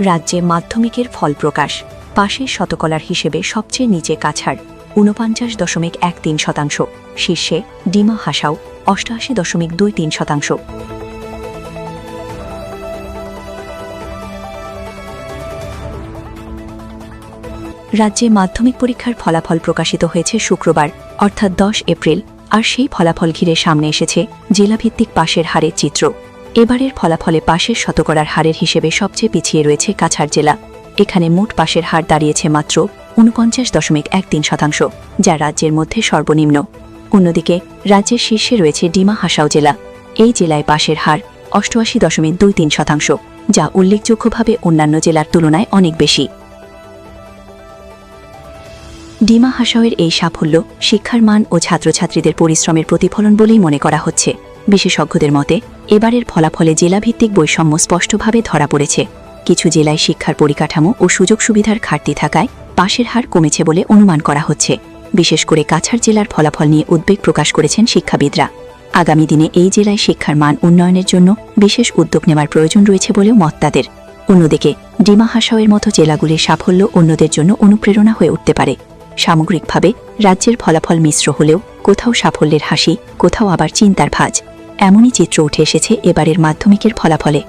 রাজ্যে মাধ্যমিকের ফল প্রকাশ। পাশের শতকলার হিসেবে সবচেয়ে নিচে কাছাড় ৪৯.13%, শীর্ষে ডিমা হাসাও ৮৮.23%। রাজ্যে মাধ্যমিক পরীক্ষার ফলাফল প্রকাশিত হয়েছে শুক্রবার অর্থাৎ ১০ এপ্রিল, আর সেই ফলাফল ঘিরে সামনে এসেছে জেলাভিত্তিক পাশের হারের চিত্র। এবারের ফলাফলে পাশের শতকরার হারের হিসেবে সবচেয়ে পিছিয়ে রয়েছে কাছাড় জেলা। এখানে মোট পাশের হার দাঁড়িয়েছে মাত্র ৪৯.13%, যা রাজ্যের মধ্যে সর্বনিম্ন। অন্যদিকে রাজ্যের শীর্ষে রয়েছে ডিমা হাসাও জেলা। এই জেলায় পাশের হার ৮৮.23%, যা উল্লেখযোগ্যভাবে অন্যান্য জেলার তুলনায় অনেক বেশি। ডিমা হাসাওয়ের এই সাফল্য শিক্ষার মান ও ছাত্রছাত্রীদের পরিশ্রমের প্রতিফলন বলেই মনে করা হচ্ছে। বিশেষজ্ঞদের মতে এবারের ফলাফলে জেলাভিত্তিক বৈষম্য স্পষ্টভাবে ধরা পড়েছে। কিছু জেলায় শিক্ষার পরিকাঠামো ও সুযোগ সুবিধার ঘাটতি থাকায় পাশের হার কমেছে বলে অনুমান করা হচ্ছে। বিশেষ করে কাছাড় জেলার ফলাফল নিয়ে উদ্বেগ প্রকাশ করেছেন শিক্ষাবিদরা। আগামী দিনে এই জেলায় শিক্ষার মান উন্নয়নের জন্য বিশেষ উদ্যোগ নেওয়ার প্রয়োজন রয়েছে বলেও মত তাদের। অন্যদিকে ডিমা হাসাওয়ের মতো জেলাগুলির সাফল্য অন্যদের জন্য অনুপ্রেরণা হয়ে উঠতে পারে। সামগ্রিকভাবে রাজ্যের ফলাফল মিশ্র হলেও কোথাও সাফল্যের হাসি, কোথাও আবার চিন্তার ভাঁজ, এমনই চিত্র উঠে এসেছে এবারের মাধ্যমিকের ফলাফলে।